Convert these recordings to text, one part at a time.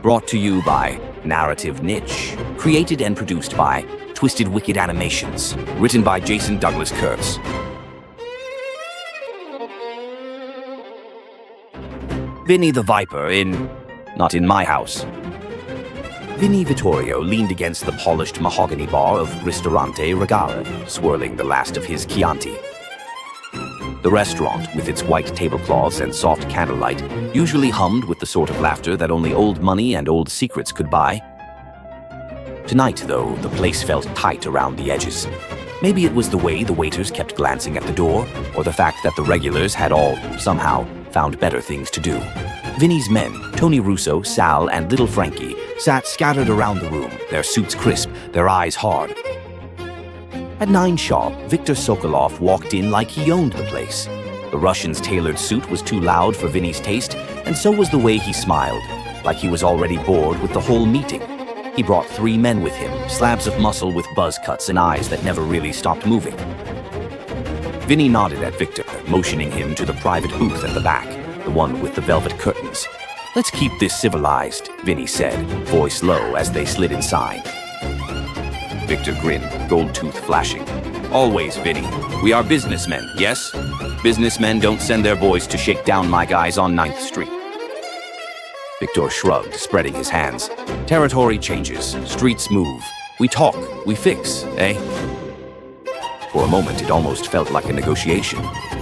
Brought to you by Narrative Niche. Created and produced by Twisted Wicked Animations. Written by Jason Douglas Kurtz. Vinny the Viper not in my house. Vinny Vittorio leaned against the polished mahogany bar of Ristorante Regale, swirling the last of his Chianti. The restaurant, with its white tablecloths and soft candlelight, usually hummed with the sort of laughter that only old money and old secrets could buy. Tonight, though, the place felt tight around the edges. Maybe it was the way the waiters kept glancing at the door, or the fact that the regulars had all, somehow, found better things to do. Vinny's men, Tony Russo, Sal, and little Frankie, sat scattered around the room, their suits crisp, their eyes hard. At 9 sharp, Viktor Sokolov walked in like he owned the place. The Russian's tailored suit was too loud for Vinny's taste, and so was the way he smiled, like he was already bored with the whole meeting. He brought 3 men with him, slabs of muscle with buzz cuts and eyes that never really stopped moving. Vinny nodded at Viktor, motioning him to the private booth at the back, the one with the velvet curtains. "Let's keep this civilized," Vinny said, voice low as they slid inside. Viktor grinned, gold tooth flashing. "Always, Vinny. We are businessmen, yes? Businessmen don't send their boys to shake down my guys on 9th Street. Viktor shrugged, spreading his hands. "Territory changes. Streets move. We talk. We fix, eh?" For a moment, it almost felt like a negotiation.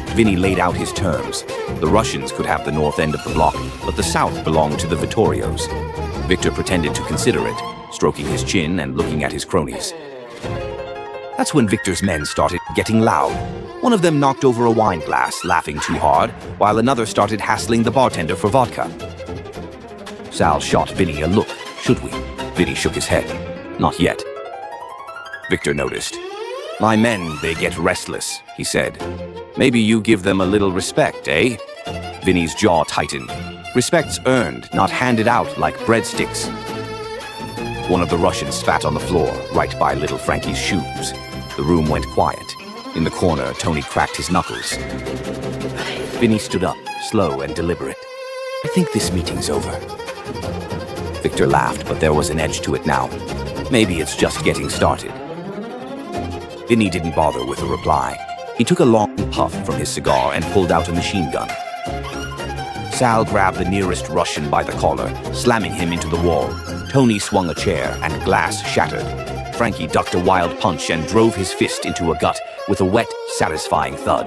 Vinny laid out his terms. The Russians could have the north end of the block, but the south belonged to the Vittorios. Viktor pretended to consider it, stroking his chin and looking at his cronies. That's when Viktor's men started getting loud. One of them knocked over a wine glass, laughing too hard, while another started hassling the bartender for vodka. Sal shot Vinny a look. "Should we?" Vinny shook his head. "Not yet." Viktor noticed. "My men, they get restless," he said. "Maybe you give them a little respect, eh?" Vinny's jaw tightened. "Respect's earned, not handed out like breadsticks." One of the Russians spat on the floor, right by little Frankie's shoes. The room went quiet. In the corner, Tony cracked his knuckles. Vinny stood up, slow and deliberate. "I think this meeting's over." Viktor laughed, but there was an edge to it now. "Maybe it's just getting started." Vinny didn't bother with a reply. He took a long puff from his cigar and pulled out a machine gun. Sal grabbed the nearest Russian by the collar, slamming him into the wall. Tony swung a chair, and glass shattered. Frankie ducked a wild punch and drove his fist into a gut with a wet, satisfying thud.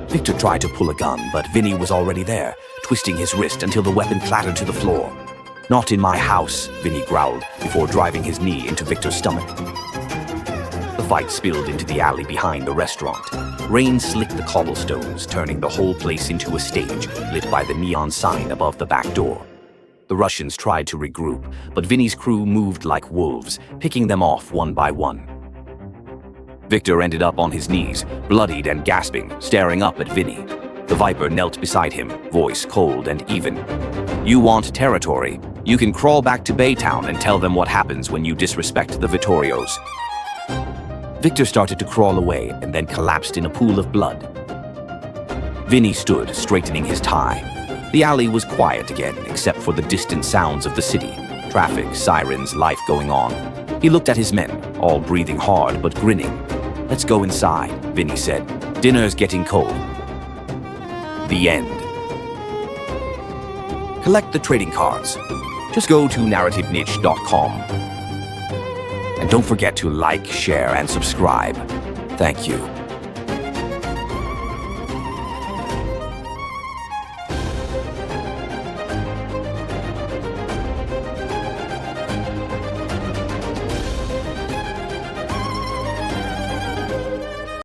Viktor tried to pull a gun, but Vinny was already there, twisting his wrist until the weapon clattered to the floor. "Not in my house," Vinny growled, before driving his knee into Viktor's stomach. The fight spilled into the alley behind the restaurant. Rain slicked the cobblestones, turning the whole place into a stage, lit by the neon sign above the back door. The Russians tried to regroup, but Vinny's crew moved like wolves, picking them off one by one. Viktor ended up on his knees, bloodied and gasping, staring up at Vinny. The Viper knelt beside him, voice cold and even. "You want territory? You can crawl back to Baytown and tell them what happens when you disrespect the Vittorios." Viktor started to crawl away and then collapsed in a pool of blood. Vinny stood, straightening his tie. The alley was quiet again, except for the distant sounds of the city. Traffic, sirens, life going on. He looked at his men, all breathing hard but grinning. "Let's go inside," Vinny said. "Dinner's getting cold." The end. Collect the trading cards. Just go to narrativeniche.com. And don't forget to like, share, and subscribe. Thank you.